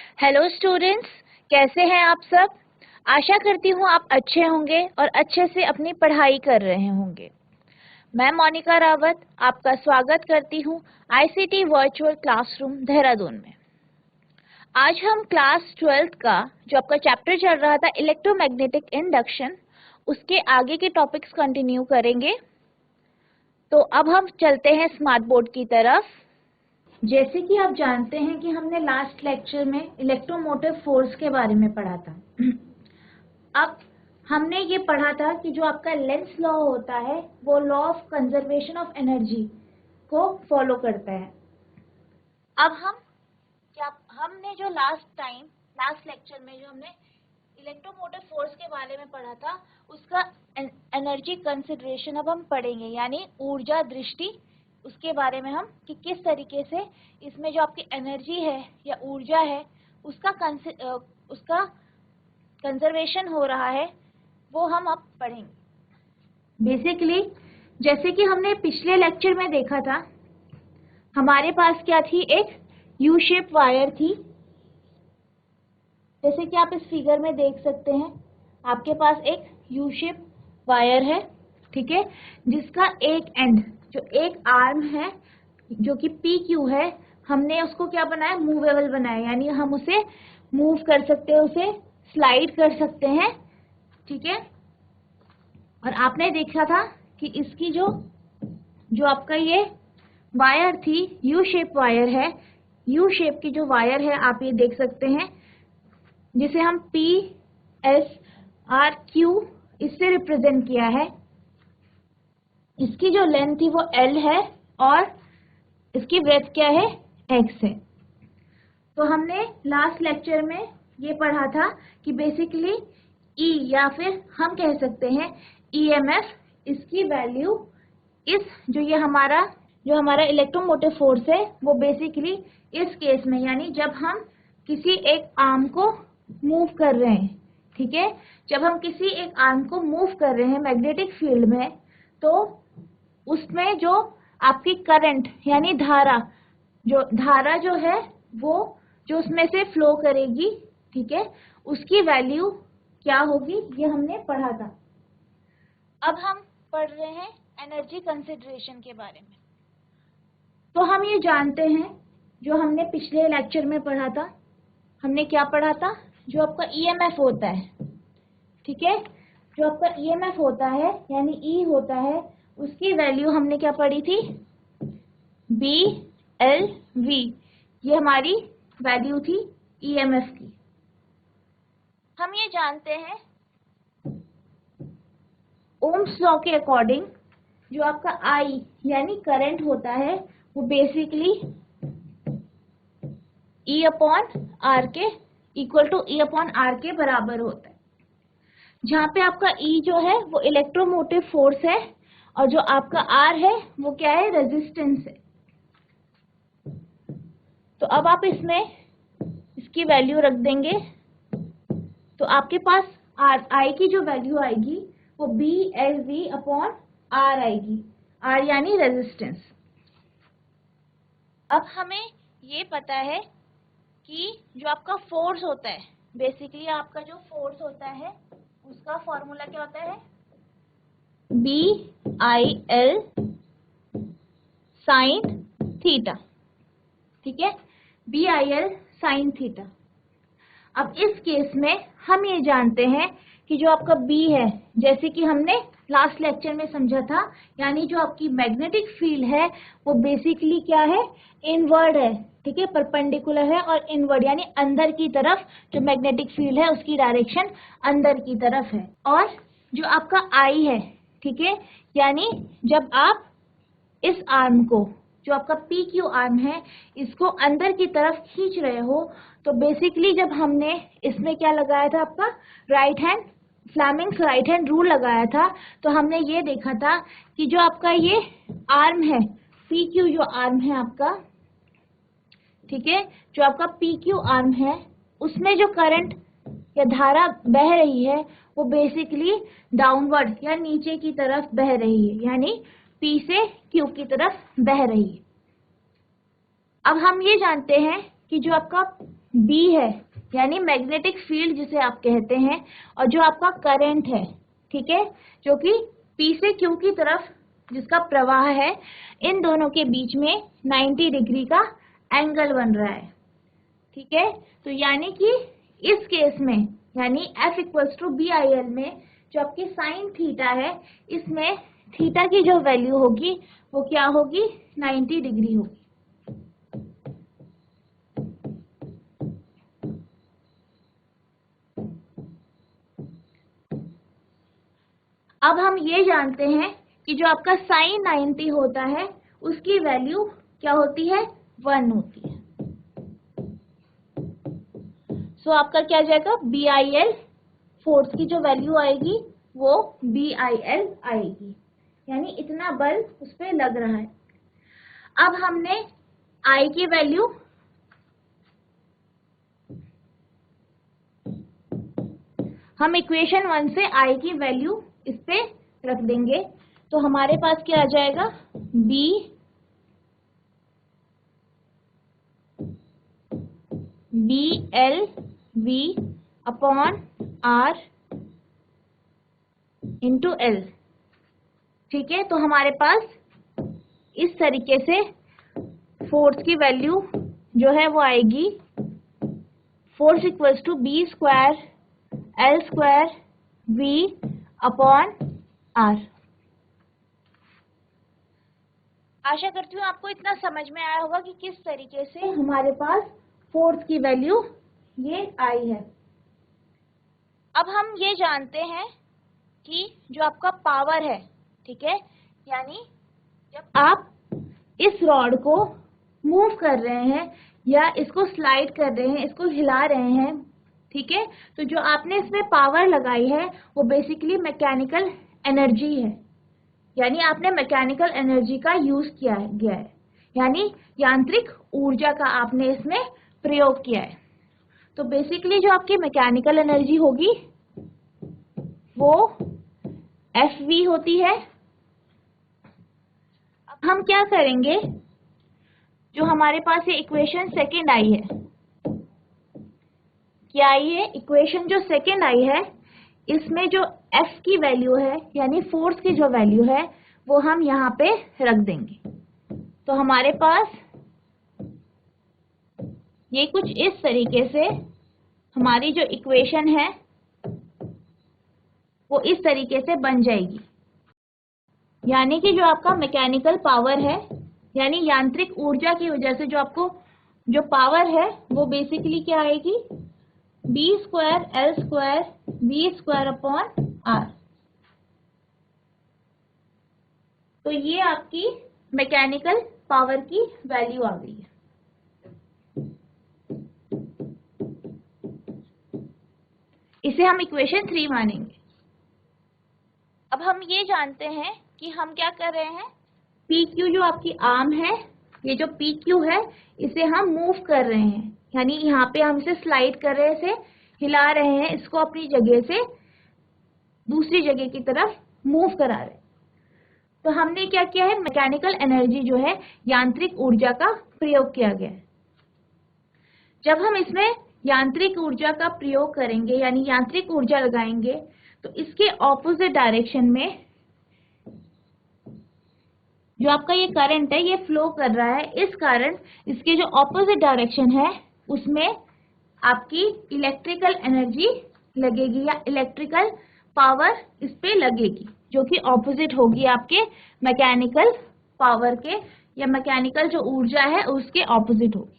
Hello students, कैसे हैं आप सब। आशा करती हूँ आप अच्छे होंगे और अच्छे से अपनी पढ़ाई कर रहे होंगे। मैं मोनिका रावत आपका स्वागत करती हूँ आईसीटी वर्चुअल क्लासरूम देहरादून में। आज हम क्लास 12th का जो आपका चैप्टर चल रहा था इलेक्ट्रोमैग्नेटिक इंडक्शन, उसके आगे के टॉपिक्स कंटिन्यू करेंगे। तो अब हम चलते हैं स्मार्ट बोर्ड की तरफ। जैसे कि आप जानते हैं कि हमने लास्ट लेक्चर में इलेक्ट्रोमोटिव फोर्स के बारे में पढ़ा था। अब हमने ये पढ़ा था कि जो आपका लेंस लॉ होता है वो law of conservation of energy को फॉलो करता है। अब हमने जो लास्ट लेक्चर में जो हमने इलेक्ट्रोमोटिव फोर्स के बारे में पढ़ा था उसका एनर्जी कंसिडरेशन अब हम पढ़ेंगे, यानी ऊर्जा दृष्टि उसके बारे में हम कि किस तरीके से इसमें जो आपकी एनर्जी है या ऊर्जा है उसका कंजर्वेशन हो रहा है, वो हम अब पढ़ेंगे। बेसिकली जैसे कि हमने पिछले लेक्चर में देखा था, हमारे पास क्या थी, एक यू शेप वायर थी। जैसे कि आप इस फिगर में देख सकते हैं, आपके पास एक यू शेप वायर है, ठीक है, जिसका एक एंड जो एक आर्म है जो कि पी क्यू है, हमने उसको क्या बनाया, मूवेबल बनाया, यानी हम उसे मूव कर सकते हैं, उसे स्लाइड कर सकते हैं, ठीक है। और आपने देखा था कि इसकी जो आपका ये वायर थी, यू शेप वायर है, यू शेप की जो वायर है आप ये देख सकते हैं, जिसे हम पी एस आर क्यू इससे रिप्रेजेंट किया है। इसकी जो लेंथ थी वो एल है और इसकी ब्रेथ क्या है, एक्स है। तो हमने लास्ट लेक्चर में ये पढ़ा था कि बेसिकली ई या फिर हम कह सकते हैं ईएमएफ, इसकी वैल्यू इस जो हमारा इलेक्ट्रोमोटिव फोर्स है वो बेसिकली इस केस में, यानी जब हम किसी एक आर्म को मूव कर रहे हैं, ठीक है, जब हम किसी एक आर्म को मूव कर रहे हैं मैग्नेटिक फील्ड में, तो उसमें जो आपकी करंट यानी धारा जो है वो जो उसमें से फ्लो करेगी, ठीक है, उसकी वैल्यू क्या होगी, ये हमने पढ़ा था। अब हम पढ़ रहे हैं एनर्जी कंसिडरेशन के बारे में। तो हम ये जानते हैं, जो हमने पिछले लेक्चर में पढ़ा था, हमने क्या पढ़ा था, जो आपका ईएमएफ होता है, ठीक है, जो आपका ईएमएफ होता है यानी ई होता है, उसकी वैल्यू हमने क्या पढ़ी थी, बी एल वी, ये हमारी वैल्यू थी ईएमएफ की। हम ये जानते हैं ओम्स लॉ के अकॉर्डिंग जो आपका आई यानी करंट होता है वो बेसिकली ई अपॉन आर के equal to E upon R के बराबर होता है, जहाँ पे आपका ई जो है वो इलेक्ट्रोमोटिव फोर्स है और जो आपका आर है वो क्या है, रेजिस्टेंस है। तो अब आप इसमें इसकी वैल्यू रख देंगे, तो आपके पास आई की जो वैल्यू आएगी वो B L V upon R आएगी, आर यानी रेजिस्टेंस। अब हमें ये पता है कि जो आपका फोर्स होता है, बेसिकली आपका जो फोर्स होता है उसका फॉर्मूला क्या होता है, B I L sine theta, ठीक है, B I L sine theta. अब इस केस में हम ये जानते हैं कि जो आपका B है, जैसे कि हमने लास्ट लेक्चर में समझा था, यानी जो आपकी मैग्नेटिक फील्ड है वो बेसिकली क्या है, इनवर्ड है, ठीक है, परपेंडिकुलर है और इनवर्ड यानी अंदर की तरफ जो मैग्नेटिक फील्ड है उसकी डायरेक्शन अंदर की तरफ है। और जो आपका I है, ठीक है, यानी जब आप इस आर्म को, जो आपका पी क्यू आर्म है, इसको अंदर की तरफ खींच रहे हो, तो बेसिकली जब हमने इसमें क्या लगाया था, आपका फ्लेमिंग्स राइट हैंड रूल लगाया था, तो हमने ये देखा था कि जो आपका ये आर्म है, पी क्यू जो आर्म है आपका, ठीक है, जो आपका पी क्यू आर्म है, उसमें जो करंट या धारा बह रही है वो बेसिकली डाउनवर्ड या नीचे की तरफ बह रही है, यानी P से Q की तरफ बह रही है। अब हम ये जानते हैं कि जो आपका B है यानी मैग्नेटिक फील्ड जिसे आप कहते हैं, और जो आपका करंट है, ठीक है, जो कि P से Q की तरफ जिसका प्रवाह है, इन दोनों के बीच में 90 डिग्री का एंगल बन रहा है, ठीक है। तो यानी कि इस केस में यानी F इक्वल्स टू BIL में जो आपकी साइन थीटा है, इसमें थीटा की जो वैल्यू होगी वो क्या होगी, 90 डिग्री होगी। अब हम ये जानते हैं कि जो आपका साइन 90 होता है उसकी वैल्यू क्या होती है, 1 होती है। सो आपका क्या जाएगा, BIL, फोर्स की जो वैल्यू आएगी वो BIL आएगी, यानी इतना बल उस पर लग रहा है। अब हमने I की वैल्यू हम इक्वेशन 1 से I की वैल्यू इस पे रख देंगे, तो हमारे पास क्या आ जाएगा, BLV upon R into L, ठीक है। तो हमारे पास इस तरीके से फोर्स की वैल्यू जो है वो आएगी, force equals to B square L square V upon R। आशा करती हूँ आपको इतना समझ में आया होगा कि किस तरीके से हमारे पास फोर्स की वैल्यू ये आई है। अब हम ये जानते हैं कि जो आपका पावर है, ठीक है, यानी जब आप इस रॉड को मूव कर रहे हैं या इसको स्लाइड कर रहे हैं, इसको हिला रहे हैं, ठीक है, तो जो आपने इसमें पावर लगाई है वो बेसिकली मैकेनिकल एनर्जी है, यानी आपने मैकेनिकल एनर्जी का यूज किया गया है, यानी यांत्रिक ऊर्जा का आपने इसमें प्रयोग किया है। तो बेसिकली जो आपकी मैकेनिकल एनर्जी होगी वो FV होती है। अब हम क्या करेंगे, जो हमारे पास ये इक्वेशन सेकेंड आई है, क्या आई है, इक्वेशन जो सेकेंड आई है, इसमें जो F की वैल्यू है यानी फोर्स की जो वैल्यू है वो हम यहाँ पे रख देंगे। तो हमारे पास ये कुछ इस तरीके से हमारी जो इक्वेशन है वो इस तरीके से बन जाएगी, यानी कि जो आपका मैकेनिकल पावर है यानी यांत्रिक ऊर्जा की वजह से जो आपको जो पावर है वो बेसिकली क्या आएगी, B square L square V square upon R। तो ये आपकी मैकेनिकल पावर की वैल्यू आ गई है। इसे हम इक्वेशन 3 मानेंगे। अब हम ये जानते हैं कि हम क्या कर रहे हैं, PQ जो आपकी आर्म है, ये जो PQ है इसे हम मूव कर रहे हैं, यानी यहाँ पे हम इसे स्लाइड कर रहे हैं, इसे हिला रहे हैं, इसको अपनी जगह से दूसरी जगह की तरफ मूव करा रहे हैं। तो हमने क्या किया है, मैकेनिकल एनर्जी जो है यांत्रिक ऊर्जा का प्रयोग किया गया है। जब हम इसमें यांत्रिक ऊर्जा का प्रयोग करेंगे यानी यांत्रिक ऊर्जा लगाएंगे तो इसके ऑपोजिट डायरेक्शन में जो आपका ये करंट है ये फ्लो कर रहा है, इस कारण इसके जो ऑपोजिट डायरेक्शन है उसमें आपकी इलेक्ट्रिकल एनर्जी लगेगी या इलेक्ट्रिकल पावर इस पे लगेगी, जो कि ऑपोजिट होगी आपके मैकेनिकल पावर के या मैकेनिकल जो ऊर्जा है उसके ऑपोजिट होगी।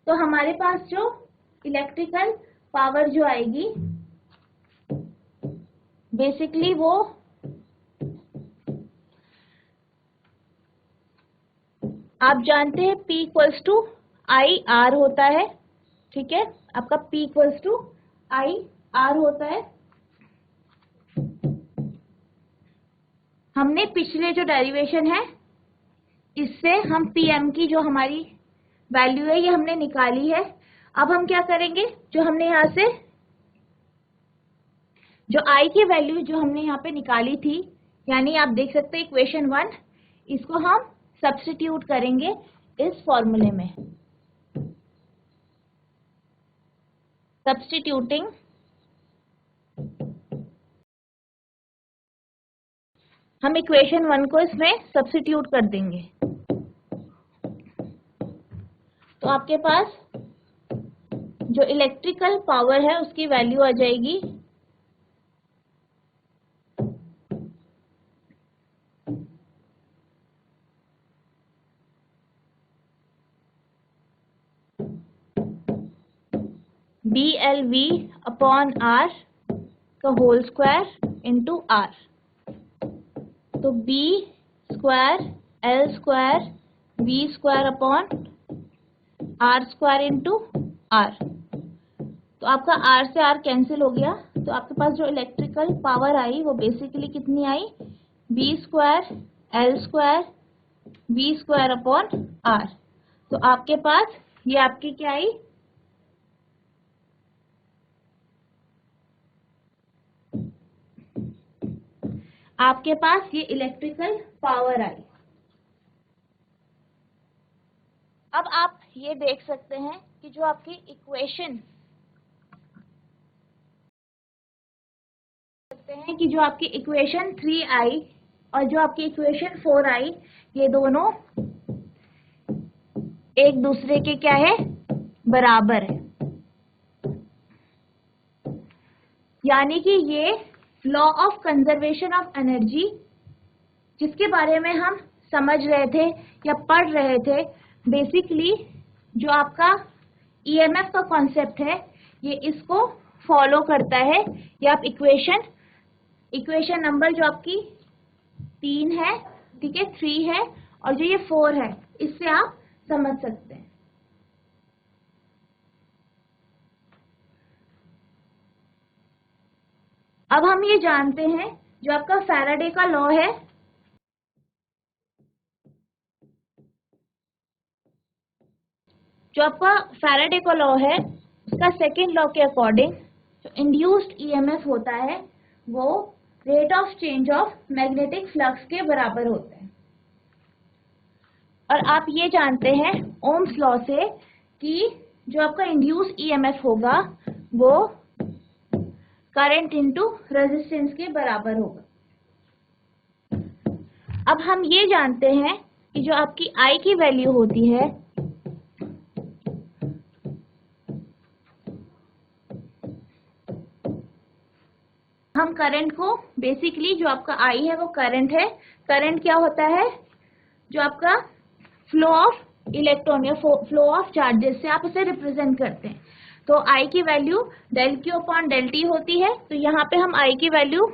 तो हमारे पास जो इलेक्ट्रिकल पावर जो आएगी बेसिकली वो आप जानते हैं P equals to I R होता है, ठीक है, आपका P equals to I R होता है। हमने पिछले जो डेरिवेशन है इससे हम PM की जो हमारी वैल्यू है ये हमने निकाली है। अब हम क्या करेंगे, जो हमने यहाँ से जो I की वैल्यू जो हमने यहाँ पे निकाली थी, यानी आप देख सकते हैं इक्वेशन 1, इसको हम सब्स्टिट्यूट करेंगे इस फॉर्मूले में। सब्स्टिट्यूटिंग हम इक्वेशन 1 को इसमें सब्स्टिट्यूट कर देंगे, तो आपके पास जो इलेक्ट्रिकल पावर है उसकी वैल्यू आ जाएगी BLV अपॉन R का होल स्क्वायर इंटू R। तो B square L square V square upon R square into R। तो आपका R से R कैंसिल हो गया, तो आपके पास जो इलेक्ट्रिकल पावर आई वो बेसिकली कितनी आई, B square L square V square upon R। तो आपके पास ये आपकी क्या आई, आपके पास ये इलेक्ट्रिकल पावर आई। अब आप ये देख सकते हैं कि जो आपकी इक्वेशन कि जो आपकी इक्वेशन 3 आई और जो आपकी इक्वेशन 4 आई, ये दोनों एक दूसरे के क्या है, बराबर है। यानी कि ये law of conservation of energy जिसके बारे में हम समझ रहे थे या पढ़ रहे थे, बेसिकली जो आपका ईएमएफ का कॉन्सेप्ट है ये इसको फॉलो करता है। ये आप इक्वेशन नंबर जो आपकी 3 है, ठीक है, 3 है, और जो ये 4 है, इससे आप समझ सकते हैं। अब हम ये जानते हैं जो आपका फैराडे का लॉ है, जो आपका फैराडे का लॉ है उसका सेकेंड लॉ के अकॉर्डिंग जो इंड्यूस्ड ईएमएफ होता है वो rate of change of magnetic flux के बराबर होता है। और आप ये जानते हैं ओम्स लॉ से कि जो आपका इंड्यूस्ड ईएमएफ होगा वो करंट इनटू रेजिस्टेंस के बराबर होगा। अब हम ये जानते हैं कि जो आपकी I की वैल्यू होती है हम करंट को बेसिकली जो आपका I है वो करंट है। करंट क्या होता है, जो आपका फ्लो ऑफ इलेक्ट्रॉन या फ्लो ऑफ चार्जेस से आप उसे रिप्रेजेंट करते हैं। तो I की value del Q upon del T होती है, तो यहाँ पे हम I की वैल्यू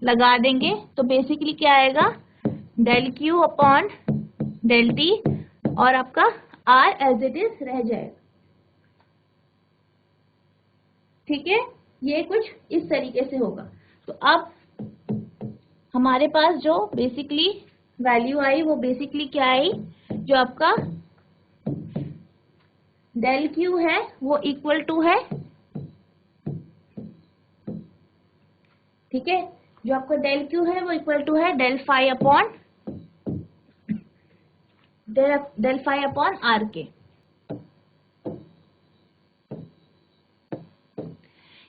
लगा देंगे, तो बेसिकली क्या आएगा, del Q upon del T, और आपका R एज इट इज रह जाएगा। ठीक है, ये कुछ इस तरीके से होगा। तो अब हमारे पास जो बेसिकली वैल्यू आई वो बेसिकली क्या आई, जो आपका डेल क्यू है वो इक्वल टू है, ठीक है, जो आपका डेल क्यू है वो इक्वल टू है डेल फाई अपॉन आर के।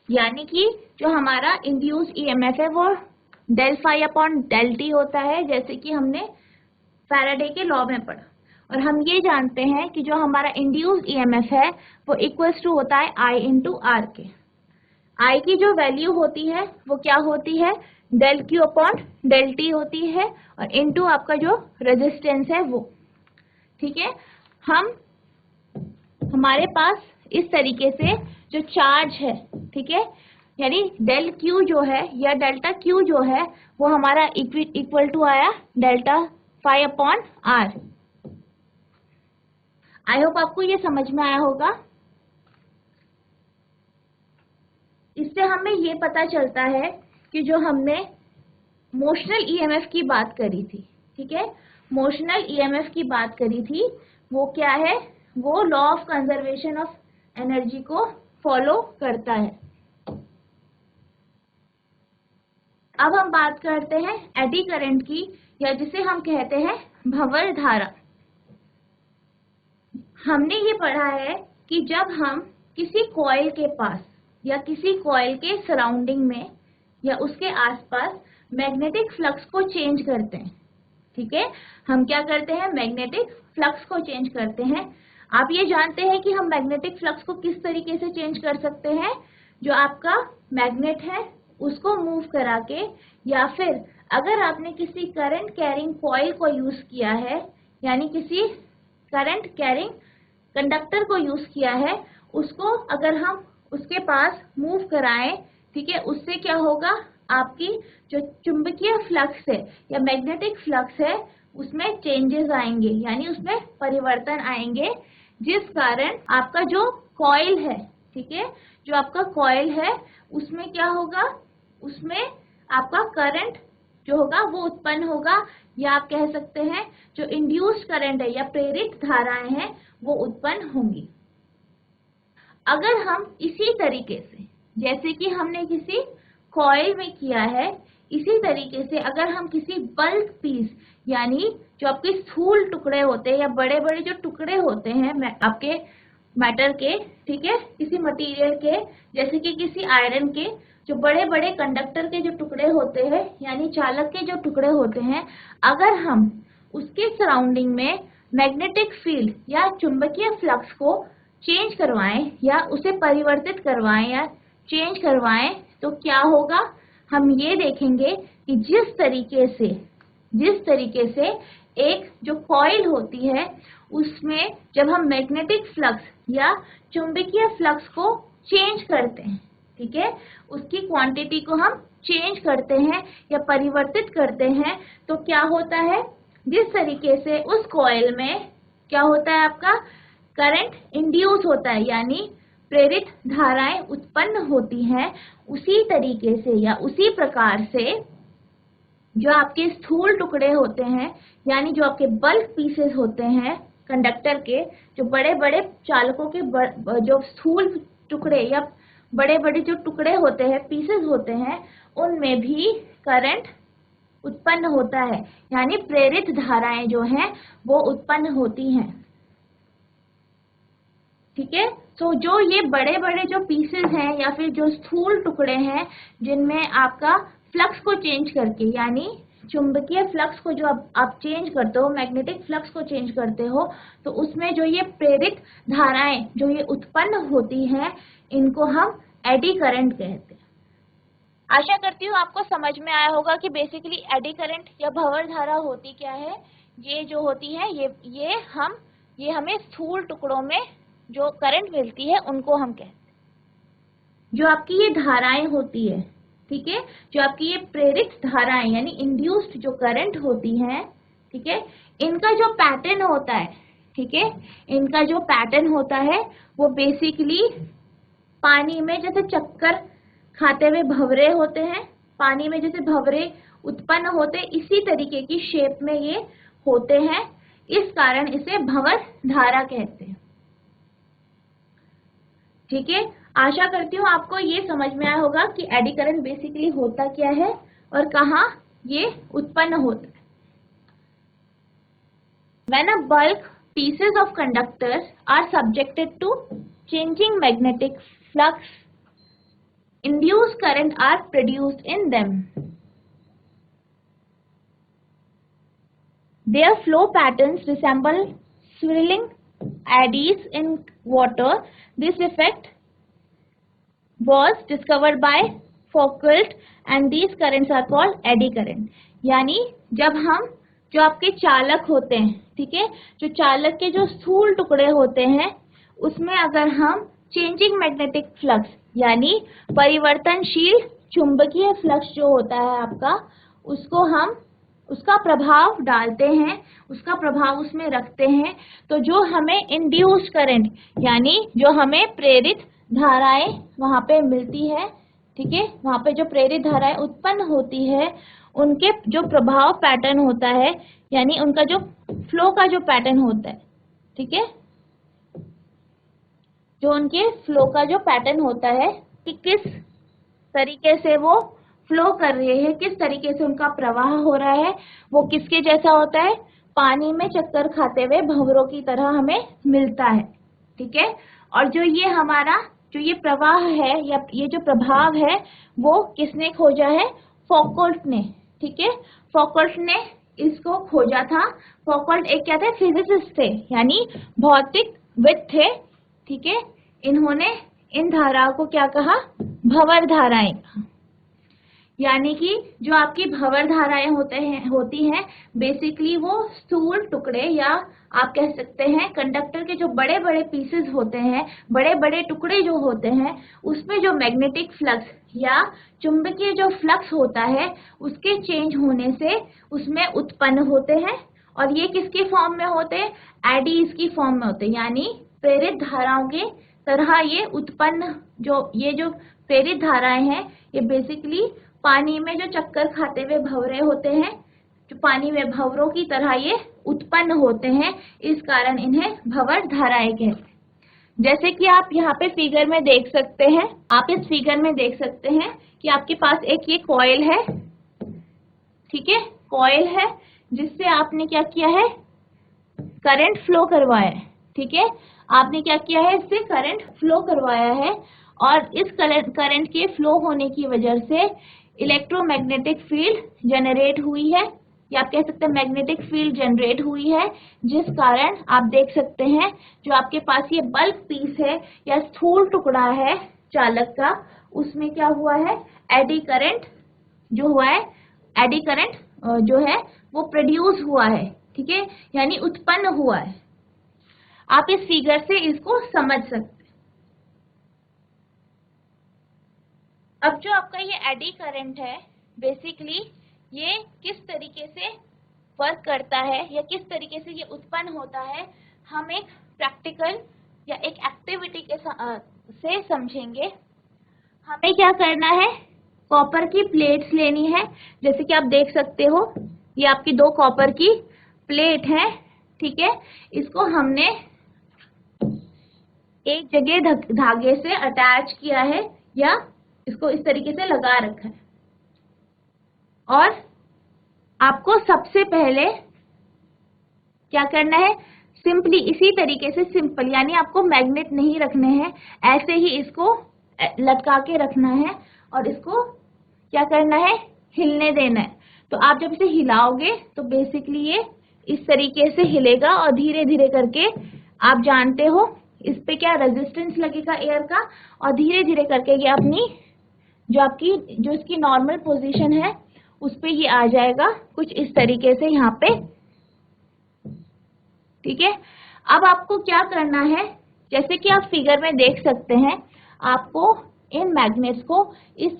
यानी कि जो हमारा इंड्यूस्ड ईएमएफ है वो del phi upon del T होता है, जैसे कि हमने फैराडे के लॉ में पढ़ा। और हम ये जानते हैं कि जो हमारा इंड्यूस्ड ईएमएफ है वो इक्वल्स टू होता है I इंटू आर के। I की जो वैल्यू होती है वो क्या होती है, del Q upon del T होती है, और इनटू आपका जो रेजिस्टेंस है वो। ठीक है, हमारे पास इस तरीके से जो चार्ज है, ठीक है, यानी डेल क्यू जो है या डेल्टा क्यू जो है वो हमारा इक्वल टू आया delta phi upon R. I hope आपको ये समझ में आया होगा। इससे हमें ये पता चलता है कि जो हमने मोशनल ईएमएफ की बात करी थी, ठीक है, मोशनल ईएमएफ की बात करी थी, वो क्या है, वो law of conservation of energy को फॉलो करता है। अब हम बात करते हैं एडी करंट की, या जिसे हम कहते हैं भंवर धारा। हमने ये पढ़ा है कि जब हम किसी कॉइल के पास या किसी कॉइल के सराउंडिंग में या उसके आसपास मैग्नेटिक फ्लक्स को चेंज करते हैं। ठीक है, हम क्या करते हैं, मैग्नेटिक फ्लक्स को चेंज करते हैं। आप ये जानते हैं कि हम मैग्नेटिक फ्लक्स को किस तरीके से चेंज कर सकते हैं, जो आपका मैग्नेट है उसको मूव करा के, या फिर अगर आपने किसी करंट कैरिंग कॉइल को यूज किया है, यानी किसी करंट कैरिंग कंडक्टर को यूज किया है, उसको अगर हम उसके पास मूव कराएं, ठीक है, उससे क्या होगा, आपकी जो चुंबकीय फ्लक्स है या मैग्नेटिक फ्लक्स है उसमें चेंजेस आएंगे, यानी उसमें परिवर्तन आएंगे, जिस कारण आपका जो कॉइल है, ठीक है, जो आपका कॉइल है उसमें क्या होगा, उसमें आपका करंट जो होगा वो उत्पन्न होगा, या आप कह सकते हैं जो इंड्यूस्ड करंट है या प्रेरित धाराएं हैं वो उत्पन्न होंगी। अगर हम इसी तरीके से, जैसे कि हमने किसी कॉइल में किया है, इसी तरीके से अगर हम किसी बल्क पीस, यानी जो आपके स्थूल टुकड़े होते हैं या बड़े बड़े जो टुकड़े होते हैं आपके मैटर के, ठीक है, किसी मटेरियल के, जैसे कि किसी आयरन के, जो बड़े बड़े कंडक्टर के जो टुकड़े होते हैं, यानी चालक के जो टुकड़े होते हैं, अगर हम उसके सराउंडिंग में मैग्नेटिक फील्ड या चुंबकीय फ्लक्स को चेंज करवाएं या उसे परिवर्तित करवाएं या चेंज करवाएं, तो क्या होगा, हम ये देखेंगे कि जिस तरीके से एक जो कॉइल होती है उसमें जब हम मैग्नेटिक फ्लक्स या चुंबकीय फ्लक्स को चेंज करते हैं, ठीक है, उसकी क्वांटिटी को हम चेंज करते हैं या परिवर्तित करते हैं, तो क्या होता है, जिस तरीके से उस कॉइल में क्या होता है, आपका करंट इंड्यूस होता है, यानी प्रेरित धाराएं उत्पन्न होती हैं, उसी तरीके से या उसी प्रकार से जो आपके स्थूल टुकड़े होते हैं, यानी जो आपके बल्क पीसेस होते हैं कंडक्टर के, जो बड़े बड़े चालकों के जो स्थूल टुकड़े या बड़े बड़े जो टुकड़े होते हैं, पीसेस होते हैं, उनमें भी करंट उत्पन्न होता है, यानी प्रेरित धाराएं जो हैं वो उत्पन्न होती हैं। ठीक है, तो जो ये बड़े बड़े जो पीसेस हैं या फिर जो स्थूल टुकड़े हैं, जिनमें आपका फ्लक्स को चेंज करके, यानी चुंबकीय फ्लक्स को जो आप चेंज करते हो, मैग्नेटिक फ्लक्स को चेंज करते हो, तो उसमें जो ये प्रेरित धाराएं जो ये उत्पन्न होती हैं, इनको हम एडी करंट कहते हैं। आशा करती हूँ आपको समझ में आया होगा कि बेसिकली एडी करंट या भंवर धारा होती क्या है। ये जो होती है ये हमें स्थूल टुकड़ों में जो करंट मिलती है उनको हम कहते हैं। जो आपकी ये धाराएं होती है, ठीक है, जो आपकी ये प्रेरित धाराएं यानी इंड्यूस्ड जो करंट होती हैं, ठीक है, इनका जो पैटर्न होता है, ठीक है, इनका जो पैटर्न होता है वो बेसिकली पानी में जैसे चक्कर खाते हुए भंवरे होते हैं, पानी में जैसे भंवरे उत्पन्न होते, इसी तरीके की शेप में ये होते हैं, इस कारण इसे भंवर धारा कहते हैं। ठीक है, आशा करती हूँ आपको ये समझ में आया होगा कि एडी करंट बेसिकली होता क्या है और कहाँ ये उत्पन्न होता है। When a bulk pieces of conductors are subjected to changing magnetic flux, induced current are produced in them. Their flow patterns resemble swirling eddies in water. This effect was discovered by Foucault and these currents are called eddy current. यानी जब हम जो आपके चालक होते हैं, ठीक है, जो चालक के जो स्थूल टुकड़े होते हैं, उसमें अगर हम चेंजिंग मैग्नेटिक फ्लक्स यानी परिवर्तनशील चुंबकीय फ्लक्स जो होता है आपका, उसको हम उसका प्रभाव डालते हैं, उसका प्रभाव उसमें रखते हैं, तो जो हमें इंड्यूस्ड करंट यानी जो हमें प्रेरित धाराएं वहां पे मिलती है, ठीक है, वहां पे जो प्रेरित धाराएं उत्पन्न होती है, उनके जो प्रभाव पैटर्न होता है, यानी उनका जो फ्लो का जो पैटर्न होता है, ठीक है, जो उनके फ्लो का जो पैटर्न होता है कि किस तरीके से वो फ्लो कर रहे हैं, किस तरीके से उनका प्रवाह हो रहा है, वो किसके जैसा होता है, पानी में चक्कर खाते हुए भंवरों की तरह हमें मिलता है। ठीक है, और जो ये हमारा जो ये प्रवाह है या ये जो प्रभाव है वो किसने खोजा है? फौकॉल्ट ने। ठीक है, फौकॉल्ट ने इसको खोजा था। फौकॉल्ट एक क्या थे? फिजिसिस्ट थे, यानी भौतिकविद थे। ठीक है, इन्होंने इन धाराओं को क्या कहा? भंवर धाराएं। यानी कि जो आपकी भंवर धाराएं होती हैं बेसिकली वो स्थूल टुकड़े या आप कह सकते हैं कंडक्टर के जो बड़े बड़े पीसेस होते हैं, बड़े बड़े टुकड़े जो होते हैं, उसमें जो मैग्नेटिक फ्लक्स या चुंबकीय जो फ्लक्स होता है उसके चेंज होने से उसमें उत्पन्न होते हैं। और ये किसके फॉर्म में होते हैं? एडीज की फॉर्म में होते हैं, यानी प्रेरित धाराओं के तरह ये उत्पन्न ये जो प्रेरित धाराएं हैं ये बेसिकली पानी में जो चक्कर खाते हुए भंवरे होते हैं, जो पानी में भंवरों की तरह ये उत्पन्न होते हैं, इस कारण इन्हें भंवर धाराएं कहते हैं। जैसे कि आप यहाँ पे फिगर में देख सकते हैं, आप इस फिगर में देख सकते हैं कि आपके पास एक ये कॉइल है। ठीक है, कॉइल है जिससे आपने क्या किया है? करंट फ्लो करवाया है। ठीक है, आपने क्या किया है? इससे करंट फ्लो करवाया है और इस करंट के फ्लो होने की वजह से इलेक्ट्रोमैग्नेटिक फील्ड जनरेट हुई है, या आप कह सकते हैं मैग्नेटिक फील्ड जनरेट हुई है, जिस कारण आप देख सकते हैं जो आपके पास ये बल्क पीस है या स्थूल टुकड़ा है चालक का, उसमें क्या हुआ है? एडी करंट जो हुआ है, एडी करंट जो है वो प्रोड्यूस हुआ है। ठीक है, यानी उत्पन्न हुआ है। आप इस फिगर से इसको समझ सकते हैं। अब जो आपका ये एडी करंट है बेसिकली ये किस तरीके से वर्क करता है या किस तरीके से ये उत्पन्न होता है, हम एक प्रैक्टिकल या एक एक्टिविटी के से समझेंगे। हमें क्या करना है? कॉपर की प्लेट्स लेनी है। जैसे कि आप देख सकते हो ये आपकी 2 कॉपर की प्लेट है। ठीक है, इसको हमने एक जगह धागे से अटैच किया है या इसको इस तरीके से लगा रखा है। और आपको सबसे पहले क्या करना है? सिंपली इसी तरीके से सिंपल, यानी आपको मैग्नेट नहीं रखने हैं, ऐसे ही इसको लटका के रखना है और इसको क्या करना है? हिलने देना है। तो आप जब इसे हिलाओगे तो बेसिकली ये इस तरीके से हिलेगा और धीरे धीरे करके आप जानते हो इस पे क्या रेजिस्टेंस लगेगा एयर का, और धीरे धीरे करके ये अपनी जो इसकी नॉर्मल पोजीशन है उस पे ये आ जाएगा कुछ इस तरीके से यहाँ पे। ठीक है, अब आपको क्या करना है? जैसे कि आप फिगर में देख सकते हैं, आपको इन मैग्नेट्स को इस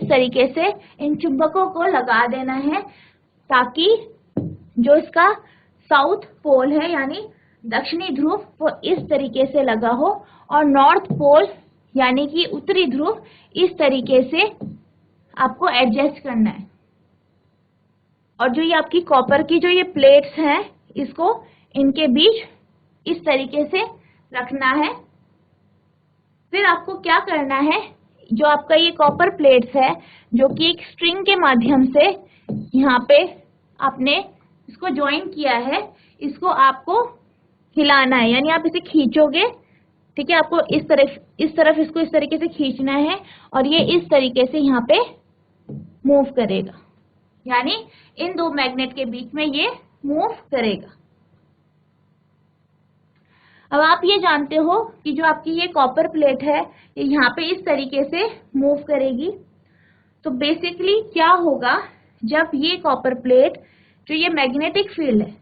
तरीके से इन चुंबकों को लगा देना है, ताकि जो इसका साउथ पोल है यानी दक्षिणी ध्रुव वो इस तरीके से लगा हो और नॉर्थ पोल यानी कि उत्तरी ध्रुव इस तरीके से आपको एडजस्ट करना है। और जो ये आपकी कॉपर की जो ये प्लेट्स हैं इसको इनके बीच इस तरीके से रखना है। फिर आपको क्या करना है? जो आपका ये कॉपर प्लेट्स है जो कि एक स्ट्रिंग के माध्यम से यहाँ पे आपने इसको ज्वाइन किया है, इसको आपको हिलाना है, यानी आप इसे खींचोगे। ठीक है, आपको इस तरफ इसको इस तरीके से खींचना है और ये इस तरीके से यहाँ पे मूव करेगा, यानी इन 2 मैग्नेट के बीच में ये मूव करेगा। अब आप ये जानते हो कि जो आपकी ये कॉपर प्लेट है ये यहाँ पे इस तरीके से मूव करेगी। तो बेसिकली क्या होगा, जब ये कॉपर प्लेट जो ये मैग्नेटिक फील्ड है,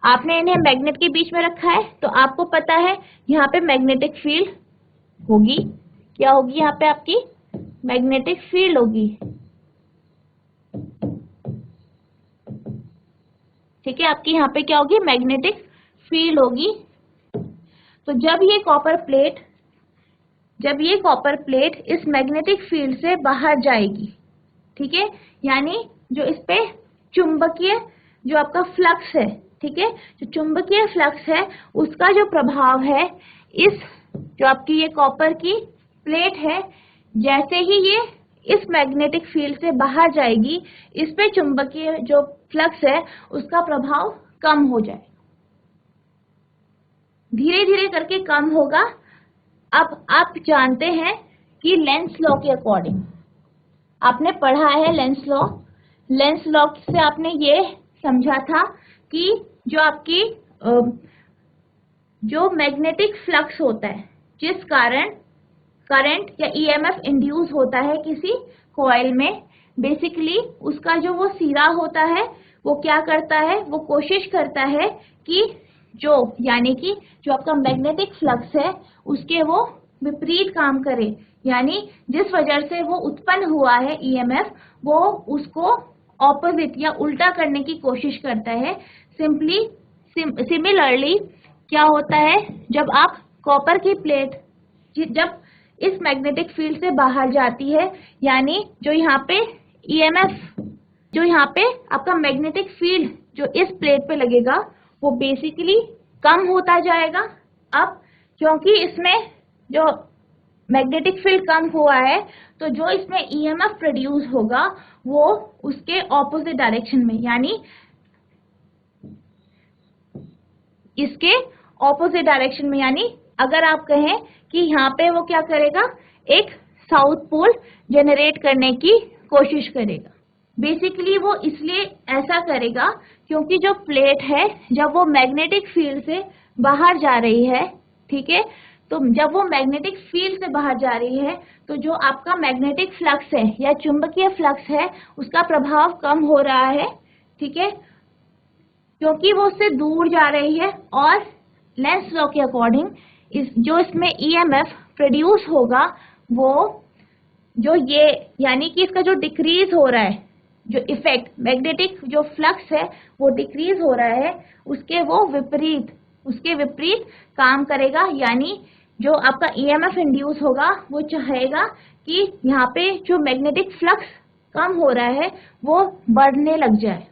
आपने इन्हें मैग्नेट के बीच में रखा है, तो आपको पता है यहाँ पे मैग्नेटिक फील्ड होगी। क्या होगी? यहाँ पे आपकी मैग्नेटिक फील्ड होगी। ठीक है, आपकी यहाँ पे क्या होगी? मैग्नेटिक फील्ड होगी। तो जब ये कॉपर प्लेट इस मैग्नेटिक फील्ड से बाहर जाएगी, ठीक है, यानी जो इस पे चुंबकीय जो आपका फ्लक्स है, ठीक है, जो चुंबकीय फ्लक्स है उसका जो प्रभाव है इस जो आपकी ये कॉपर की प्लेट है, जैसे ही ये इस मैग्नेटिक फील्ड से बाहर जाएगी, इस पे चुंबकीय जो फ्लक्स है उसका प्रभाव कम हो जाएगा। धीरे धीरे करके कम होगा। अब आप जानते हैं कि लेंस लॉ के अकॉर्डिंग, आपने पढ़ा है लेंस लॉ। लेंस लॉ से आपने ये समझा था कि जो आपकी जो मैग्नेटिक फ्लक्स होता है, जिस कारण करंट या ईएमएफ इंड्यूस होता है किसी कॉइल में, बेसिकली उसका जो वो सिरा होता है वो क्या करता है, वो कोशिश करता है कि यानी कि जो आपका मैग्नेटिक फ्लक्स है उसके वो विपरीत काम करे, यानी जिस वजह से वो उत्पन्न हुआ है ईएमएफ, वो उसको ऑपोजिट या उल्टा करने की कोशिश करता है। सिमिलरली क्या होता है, जब आप कॉपर की प्लेट जब इस मैग्नेटिक फील्ड से बाहर जाती है, यानी जो यहाँ पे ईएमएफ, जो यहाँ पे आपका मैग्नेटिक फील्ड जो इस प्लेट पे लगेगा वो बेसिकली कम होता जाएगा। अब क्योंकि इसमें जो मैग्नेटिक फील्ड कम हुआ है, तो जो इसमें ईएमएफ प्रोड्यूस होगा वो उसके ऑपोजिट डायरेक्शन में, यानी इसके ऑपोजिट डायरेक्शन में, यानी अगर आप कहें कि यहाँ पे वो क्या करेगा, एक साउथ पोल जनरेट करने की कोशिश करेगा। बेसिकली वो इसलिए ऐसा करेगा क्योंकि जो प्लेट है जब वो मैग्नेटिक फील्ड से बाहर जा रही है, ठीक है, तो जब वो मैग्नेटिक फील्ड से बाहर जा रही है तो जो आपका मैग्नेटिक फ्लक्स है या चुंबकीय फ्लक्स है उसका प्रभाव कम हो रहा है, ठीक है, क्योंकि वो उससे दूर जा रही है। और लेंस लॉ के अकॉर्डिंग जो इसमें ईएमएफ प्रोड्यूस होगा वो जो ये, यानी कि इसका जो डिक्रीज हो रहा है, जो इफेक्ट मैग्नेटिक जो फ्लक्स है वो डिक्रीज हो रहा है, उसके विपरीत काम करेगा, यानी जो आपका ईएमएफ इंड्यूस होगा वो चाहेगा कि यहाँ पे जो मैग्नेटिक फ्लक्स कम हो रहा है वो बढ़ने लग जाए।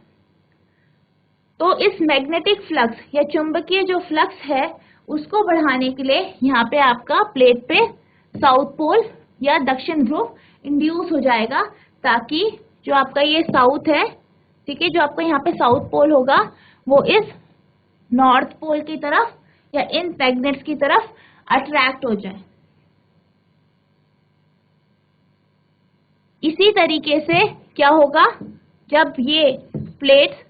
तो इस मैग्नेटिक फ्लक्स या चुंबकीय जो फ्लक्स है उसको बढ़ाने के लिए यहाँ पे आपका प्लेट पे साउथ पोल या दक्षिण ध्रुव इंड्यूस हो जाएगा, ताकि जो आपका ये साउथ है, ठीक है, जो आपका यहाँ पे साउथ पोल होगा वो इस नॉर्थ पोल की तरफ या इन मैग्नेट्स की तरफ अट्रैक्ट हो जाए। इसी तरीके से क्या होगा, जब ये प्लेट्स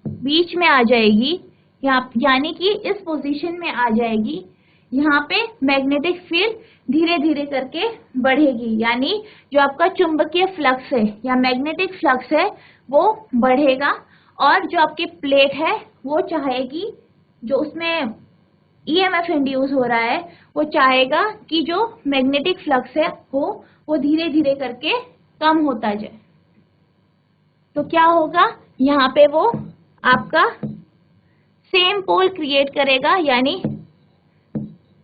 बीच में आ जाएगी, यानी कि इस पोजीशन में आ जाएगी, यहाँ पे मैग्नेटिक फील्ड धीरे धीरे करके बढ़ेगी, यानी जो आपका चुंबकीय फ्लक्स है या मैग्नेटिक फ्लक्स है वो बढ़ेगा, और जो आपकी प्लेट है वो चाहेगी, जो उसमें ईएमएफ इंड्यूस हो रहा है वो चाहेगा कि जो मैग्नेटिक फ्लक्स है वो धीरे धीरे करके कम होता जाए। तो क्या होगा, यहाँ पे वो आपका सेम पोल क्रिएट करेगा, यानी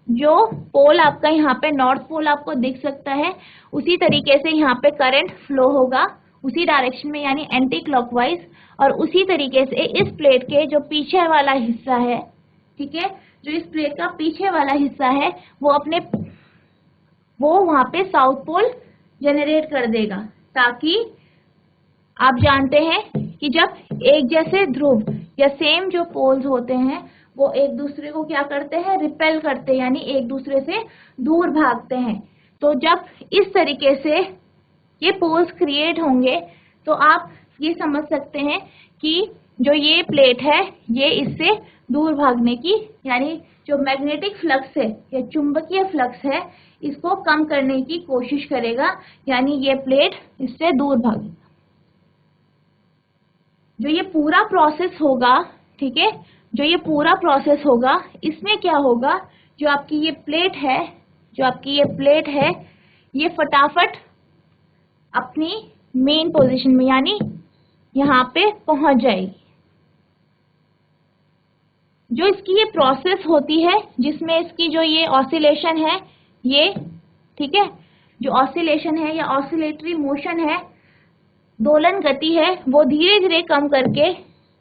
जो पोल आपका यहाँ पे नॉर्थ पोल आपको दिख सकता है, उसी तरीके से यहाँ पे करंट फ्लो होगा उसी डायरेक्शन में, यानी एंटी क्लॉकवाइज। और उसी तरीके से इस प्लेट के जो पीछे वाला हिस्सा है, ठीक है, जो इस प्लेट का पीछे वाला हिस्सा है वो वहां पे साउथ पोल जनरेट कर देगा, ताकि आप जानते हैं कि जब एक जैसे ध्रुव या सेम जो पोल्स होते हैं वो एक दूसरे को क्या करते हैं, रिपेल करते हैं, यानी एक दूसरे से दूर भागते हैं। तो जब इस तरीके से ये पोल्स क्रिएट होंगे तो आप ये समझ सकते हैं कि जो ये प्लेट है ये इससे दूर भागने की, यानी जो मैग्नेटिक फ्लक्स है या चुंबकीय फ्लक्स है इसको कम करने की कोशिश करेगा, यानी ये प्लेट इससे दूर भागेगा। जो ये पूरा प्रोसेस होगा, ठीक है, जो ये पूरा प्रोसेस होगा इसमें क्या होगा, जो आपकी ये प्लेट है ये फटाफट अपनी मेन पोजीशन में, यानी यहाँ पे पहुंच जाएगी। जो इसकी ये प्रोसेस होती है जिसमें इसकी जो ये ऑसिलेशन है, ये, ठीक है, जो ऑसिलेशन है या ऑसिलेटरी मोशन है, दोलन गति है, वो धीरे धीरे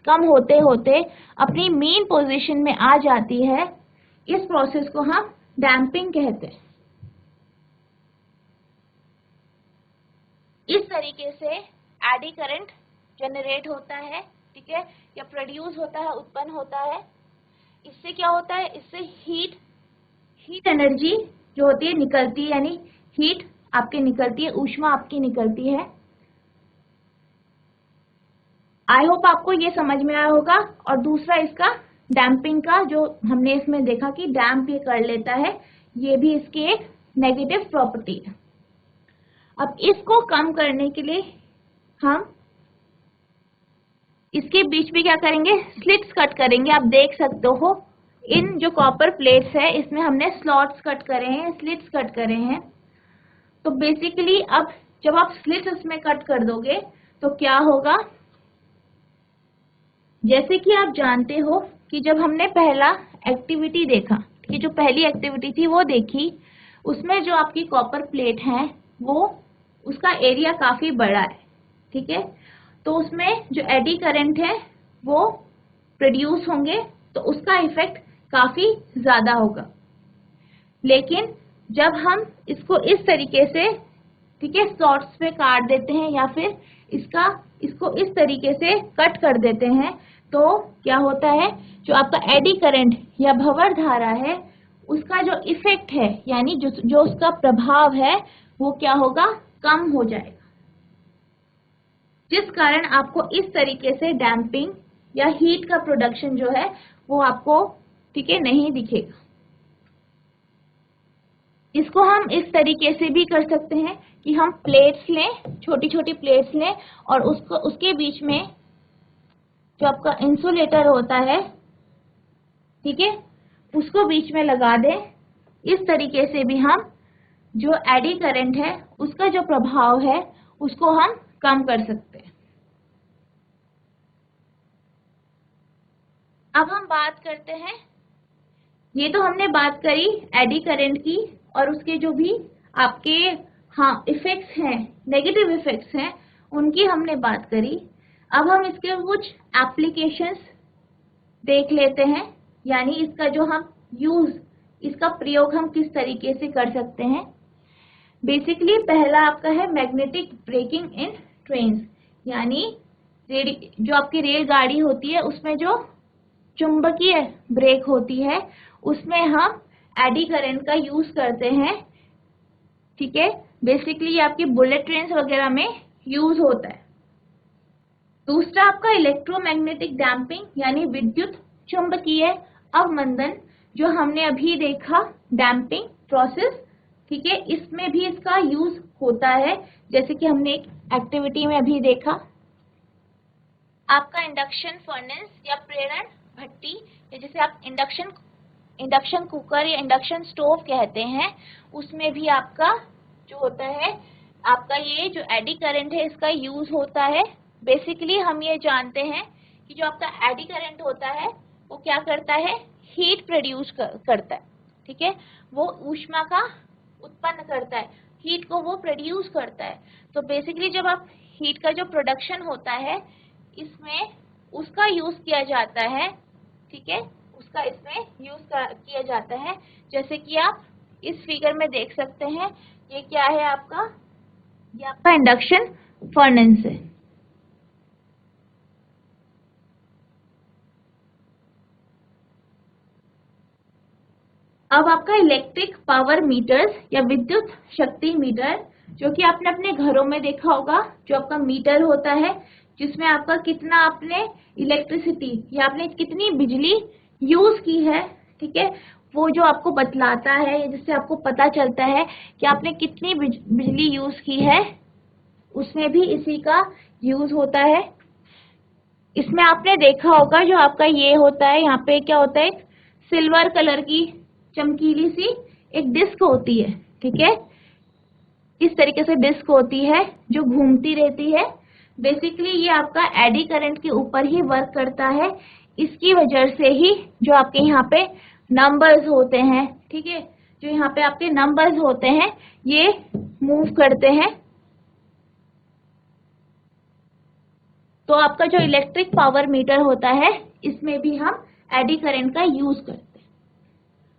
कम होते होते अपनी मेन पोजीशन में आ जाती है। इस प्रोसेस को हम डैम्पिंग कहते हैं। इस तरीके से एडी करंट जनरेट होता है, ठीक है, या प्रोड्यूस होता है, उत्पन्न होता है। इससे क्या होता है, इससे हीट एनर्जी जो होती है निकलती है, यानी हीट आपकी निकलती है, ऊष्मा आपकी निकलती है। आई होप आपको ये समझ में आया होगा। और दूसरा इसका डैम्पिंग का, जो हमने इसमें देखा कि डैम्प ये कर लेता है, ये भी इसकी एक नेगेटिव प्रॉपर्टी है। अब इसको कम करने के लिए हम इसके बीच में क्या करेंगे, स्लिट्स कट करेंगे। आप देख सकते हो इन जो कॉपर प्लेट्स है इसमें हमने स्लॉट्स कट करे हैं, स्लिट्स कट करे हैं। तो बेसिकली अब जब आप स्लिट्स इसमें कट कर दोगे तो क्या होगा, जैसे कि आप जानते हो कि जब हमने पहला एक्टिविटी देखा, कि जो पहली एक्टिविटी थी वो देखी, उसमें जो आपकी कॉपर प्लेट है वो उसका एरिया काफी बड़ा है, ठीक है। तो उसमें जो एडी करंट है वो प्रोड्यूस होंगे, तो उसका इफेक्ट काफी ज्यादा होगा। लेकिन जब हम इसको इस तरीके से, ठीक है, स्लॉट्स पे काट देते हैं या फिर इसको इस तरीके से कट कर देते हैं, तो क्या होता है, जो आपका एडी करंट या भंवर धारा है उसका जो इफेक्ट है, यानी जो उसका प्रभाव है वो क्या होगा, कम हो जाएगा। जिस कारण आपको इस तरीके से डैम्पिंग या हीट का प्रोडक्शन जो है वो आपको, ठीक है, नहीं दिखेगा। इसको हम इस तरीके से भी कर सकते हैं कि हम प्लेट्स लें, छोटी छोटी प्लेट्स लें और उसके बीच में जो आपका इंसुलेटर होता है, ठीक है, उसको बीच में लगा दें। इस तरीके से भी हम जो एडी करंट है उसका जो प्रभाव है उसको हम कम कर सकते हैं। अब हम बात करते हैं, ये तो हमने बात करी एडी करंट की और उसके जो भी आपके इफेक्ट्स हैं, नेगेटिव इफेक्ट्स हैं, उनकी हमने बात करी। अब हम इसके कुछ एप्लीकेशंस देख लेते हैं, यानी इसका जो हम इसका प्रयोग हम किस तरीके से कर सकते हैं। बेसिकली पहला आपका है मैग्नेटिक ब्रेकिंग इन ट्रेन्स, यानी जो आपकी रेलगाड़ी होती है उसमें जो चुंबकीय ब्रेक होती है उसमें हम एडी करंट का यूज करते हैं, ठीक है। बेसिकली ये आपकी बुलेट ट्रेन वगैरह में यूज होता है। दूसरा आपका इलेक्ट्रोमैग्नेटिक डैम्पिंग, यानी विद्युत चुंबकीय अवमंदन, जो हमने अभी देखा डैम्पिंग प्रोसेस, ठीक है, इसमें भी इसका यूज होता है। जैसे कि हमने एक एक्टिविटी में अभी देखा, आपका इंडक्शन फर्नेस या प्रेरण भट्टी, या जिसे आप इंडक्शन कुकर या इंडक्शन स्टोव कहते हैं, उसमें भी आपका जो होता है, आपका ये जो एडी करंट है इसका यूज होता है। बेसिकली हम ये जानते हैं कि जो आपका एडी करंट होता है वो क्या करता है, हीट प्रोड्यूस करता है, ठीक है, वो ऊष्मा का उत्पन्न करता है, हीट को वो प्रोड्यूस करता है। तो बेसिकली जब आप हीट का जो प्रोडक्शन होता है इसमें उसका यूज किया जाता है, ठीक है, उसका इसमें यूज किया जाता है। जैसे कि आप इस फिगर में देख सकते हैं, ये क्या है आपका, ये आपका इंडक्शन फर्नेस है। अब आपका इलेक्ट्रिक पावर मीटर्स या विद्युत शक्ति मीटर, जो कि आपने अपने घरों में देखा होगा, जो आपका मीटर होता है जिसमें आपका कितना आपने इलेक्ट्रिसिटी या आपने कितनी बिजली यूज की है, ठीक है, वो जो आपको बतलाता है, जिससे आपको पता चलता है कि आपने कितनी बिजली यूज की है, उसमें भी इसी का यूज होता है। इसमें आपने देखा होगा जो आपका ये होता है, यहाँ पे क्या होता है, सिल्वर कलर की चमकीली सी एक डिस्क होती है, ठीक है, इस तरीके से डिस्क होती है जो घूमती रहती है। बेसिकली ये आपका एडी करंट के ऊपर ही वर्क करता है। इसकी वजह से ही जो आपके यहाँ पे नंबर्स होते हैं, ठीक है, जो यहाँ पे आपके नंबर्स होते हैं ये मूव करते हैं। तो आपका जो इलेक्ट्रिक पावर मीटर होता है इसमें भी हम एडी करंट का यूज करते हैं।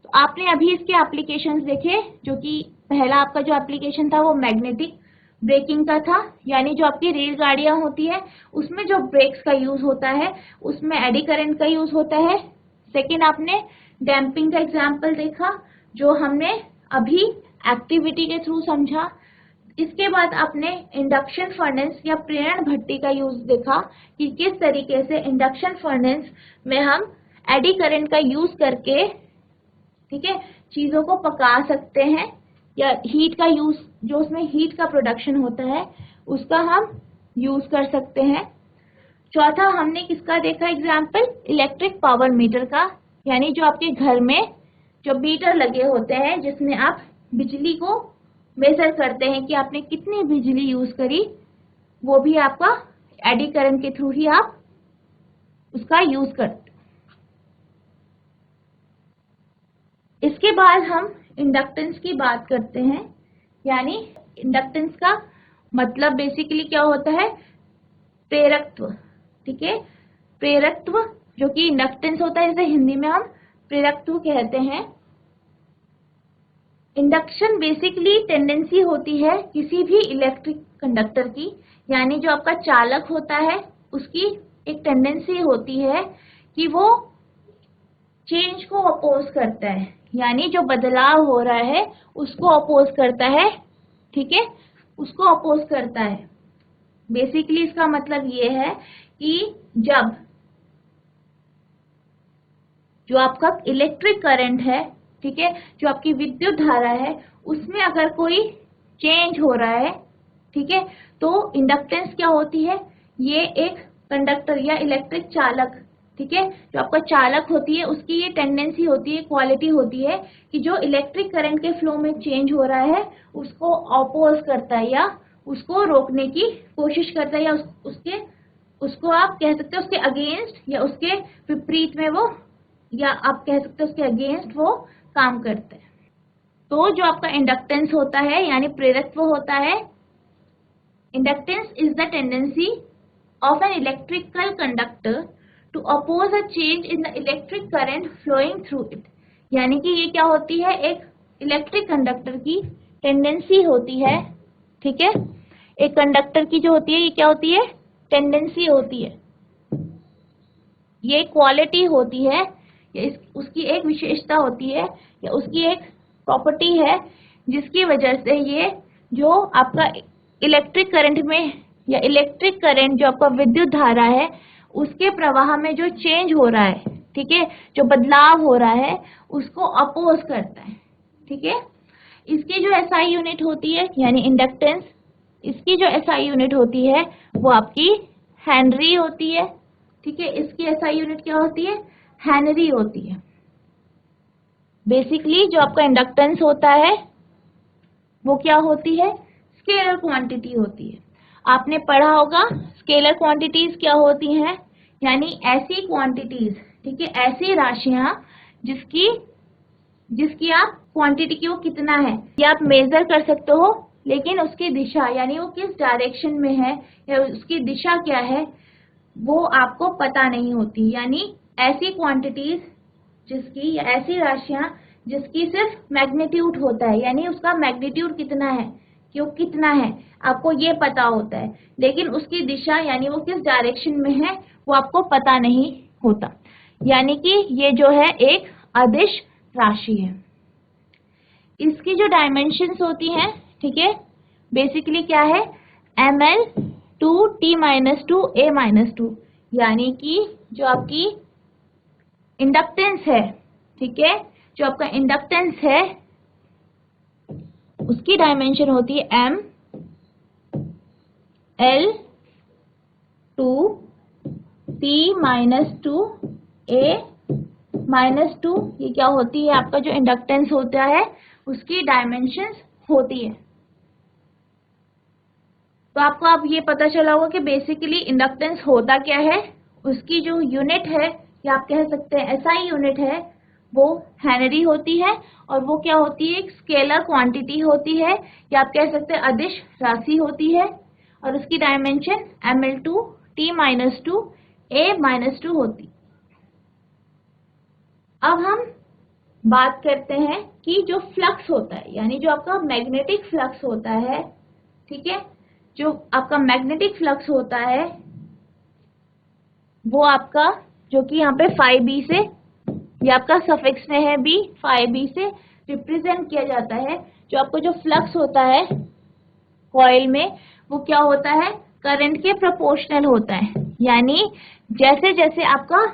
तो आपने अभी इसके एप्लीकेशंस देखे, जो कि पहला आपका जो एप्लीकेशन था वो मैग्नेटिक ब्रेकिंग का था, यानी जो आपकी रेलगाड़ियां होती है उसमें जो ब्रेक्स का यूज होता है उसमें एडी करंट का यूज होता है। सेकेंड आपने डैम्पिंग का एग्जाम्पल देखा जो हमने अभी एक्टिविटी के थ्रू समझा। इसके बाद आपने इंडक्शन फर्नेस या प्रेरण भट्टी का यूज देखा कि किस तरीके से इंडक्शन फर्नेस में हम एडी करंट का यूज करके, ठीक है, चीजों को पका सकते हैं, या हीट का यूज, जो उसमें हीट का प्रोडक्शन होता है उसका हम यूज कर सकते हैं। चौथा हमने किसका देखा एग्जाम्पल, इलेक्ट्रिक पावर मीटर का, यानी जो आपके घर में जो मीटर लगे होते हैं जिसमें आप बिजली को मेजर करते हैं कि आपने कितनी बिजली यूज करी, वो भी आपका एडी करंट के थ्रू ही आप उसका यूज करते। इसके बाद हम इंडक्टेंस की बात करते हैं, यानी इंडक्टेंस का मतलब बेसिकली क्या होता है, प्रेरकत्व, ठीक है, प्रेरकत्व जो कि इंडक्टेंस होता है, इसे हिंदी में हम प्रेरकत्व कहते हैं। इंडक्शन बेसिकली टेंडेंसी होती है किसी भी इलेक्ट्रिक कंडक्टर की, यानी जो आपका चालक होता है उसकी एक टेंडेंसी होती है कि वो चेंज को अपोज करता है, यानी जो बदलाव हो रहा है उसको अपोज करता है, ठीक है, उसको अपोज करता है। बेसिकली इसका मतलब ये है कि जब जो आपका इलेक्ट्रिक करंट है, ठीक है, जो आपकी विद्युत धारा है, उसमें अगर कोई चेंज हो रहा है, ठीक है, तो इंडक्टेंस क्या होती है, ये एक कंडक्टर या इलेक्ट्रिक चालक, ठीक है, जो आपका चालक होती है उसकी ये टेंडेंसी होती है, क्वालिटी होती है कि जो इलेक्ट्रिक करंट के फ्लो में चेंज हो रहा है उसको अपोज करता है या उसको रोकने की कोशिश करता है, या उसको आप कह सकते हैं उसके अगेंस्ट या उसके विपरीत में वो, या आप कह सकते हैं उसके अगेंस्ट वो काम करते हैं। तो जो आपका इंडक्टेंस होता है यानी प्रेरकत्व होता है, inductance is the tendency of an electrical conductor to oppose a change in the electric current flowing through it, यानी कि ये क्या होती है, एक इलेक्ट्रिक कंडक्टर की टेंडेंसी होती है, ठीक है, एक कंडक्टर की जो होती है ये क्या होती है, टेंडेंसी होती है, ये क्वालिटी होती है, उसकी एक विशेषता होती है या उसकी एक प्रॉपर्टी है जिसकी वजह से ये जो आपका इलेक्ट्रिक करंट में या इलेक्ट्रिक करंट जो आपका विद्युत धारा है उसके प्रवाह में जो चेंज हो रहा है, ठीक है, जो बदलाव हो रहा है उसको अपोज करता है, ठीक है। इसकी जो एसआई यूनिट होती है यानी इंडक्टेंस, इसकी जो एसआई यूनिट होती है वो आपकी हेनरी होती है, ठीक है, इसकी एसआई यूनिट क्या होती है, हेनरी होती है। बेसिकली जो आपका इंडक्टेंस होता है वो क्या होती है, स्केलर क्वांटिटी होती है। आपने पढ़ा होगा स्केलर क्वांटिटीज क्या होती हैं, यानी ऐसी क्वांटिटीज, ठीक है, ऐसी राशियां जिसकी आप क्वांटिटी की वो कितना है ये आप मेजर कर सकते हो, लेकिन उसकी दिशा यानी वो किस डायरेक्शन में है या उसकी दिशा क्या है वो आपको पता नहीं होती, यानी ऐसी क्वांटिटीज जिसकी या ऐसी राशियां जिसकी सिर्फ मैग्नीट्यूड होता है, यानी उसका मैग्नीट्यूड कितना है कि वो कितना है आपको ये पता होता है, लेकिन उसकी दिशा यानी वो किस डायरेक्शन में है वो आपको पता नहीं होता, यानी कि ये जो है एक अदिश राशि है। इसकी जो डायमेंशंस होती हैं, ठीक है, बेसिकली क्या है, ml to t-2 a-2, यानी कि जो आपकी इंडक्टेंस है, ठीक है, जो आपका इंडक्टेंस है उसकी डायमेंशन होती है m l to t-2 a-2, ये क्या होती है, आपका जो इंडक्टेंस होता है उसकी डायमेंशंस होती है। तो आपको अब ये पता चला होगा कि बेसिकली इंडक्टेंस होता क्या है, उसकी जो यूनिट है या आप कह सकते हैं एसआई यूनिट है वो हेनरी होती है, और वो क्या होती है, एक स्केलर क्वांटिटी होती है या आप कह सकते हैं अदिश राशि होती है, और उसकी डायमेंशन ml2 t-2 a-2 होती। अब हम बात करते हैं कि जो फ्लक्स होता है यानी जो आपका मैग्नेटिक फ्लक्स होता है, ठीक है, जो आपका मैग्नेटिक फ्लक्स होता है वो आपका जो कि यहाँ पे phi b से ये आपका सफिक्स में है बी, फाई बी से रिप्रेजेंट किया जाता है। जो आपको जो फ्लक्स होता है कॉइल में वो क्या होता है, करंट के प्रोपोर्शनल होता है। यानी जैसे जैसे आपका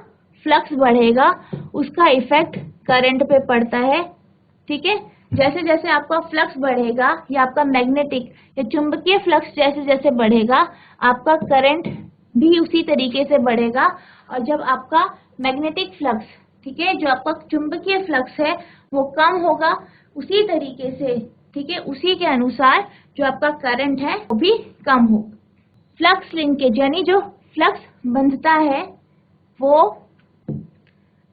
फ्लक्स बढ़ेगा उसका इफेक्ट करंट पे पड़ता है। ठीक है, जैसे जैसे आपका फ्लक्स बढ़ेगा या आपका मैग्नेटिक या चुंबकीय फ्लक्स जैसे जैसे बढ़ेगा आपका करंट भी उसी तरीके से बढ़ेगा। और जब आपका मैग्नेटिक फ्लक्स, ठीक है, जो आपका चुंबकीय फ्लक्स है वो कम होगा उसी तरीके से, ठीक है, उसी के अनुसार जो आपका करंट है वो भी कम होगा। फ्लक्स लिंकेज यानी जो फ्लक्स बंधता है वो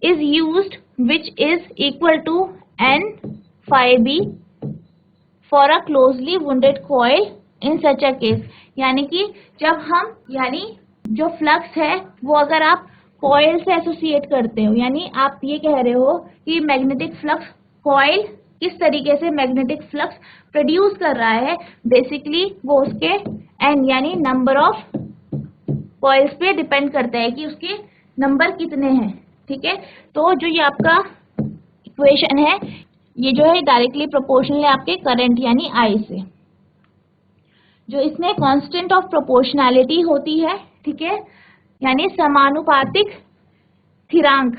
is used which is equal to n phi b for a closely wounded coil in such a case। यानी कि जब हम, यानी जो फ्लक्स है वो अगर आप कॉइल से एसोसिएट करते हो, यानी आप ये कह रहे हो कि मैग्नेटिक फ्लक्स कॉइल किस तरीके से मैग्नेटिक फ्लक्स प्रोड्यूस कर रहा है, बेसिकली वो उसके एन यानी नंबर ऑफ कॉइल्स पे डिपेंड करता है कि उसके नंबर कितने हैं। ठीक है, तो जो ये आपका इक्वेशन है ये जो है डायरेक्टली प्रोपोर्शनल है आपके करंट यानी आई से। जो इसमें कांस्टेंट ऑफ प्रोपोर्शनैलिटी होती है, ठीक है, यानी समानुपातिक स्थिरांक,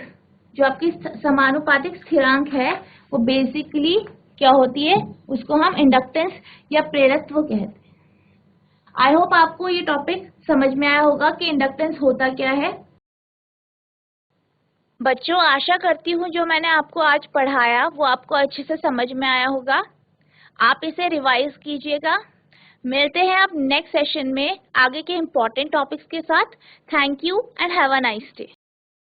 जो आपकी समानुपातिक स्थिरांक है वो बेसिकली क्या होती है, उसको हम इंडक्टेंस या प्रेरकत्व कहते हैं। आई होप आपको ये टॉपिक समझ में आया होगा कि इंडक्टेंस होता क्या है। बच्चों, आशा करती हूँ जो मैंने आपको आज पढ़ाया वो आपको अच्छे से समझ में आया होगा। आप इसे रिवाइज कीजिएगा। मिलते हैं आप नेक्स्ट सेशन में आगे के इम्पोर्टेंट टॉपिक्स के साथ। Thank you and have a nice day.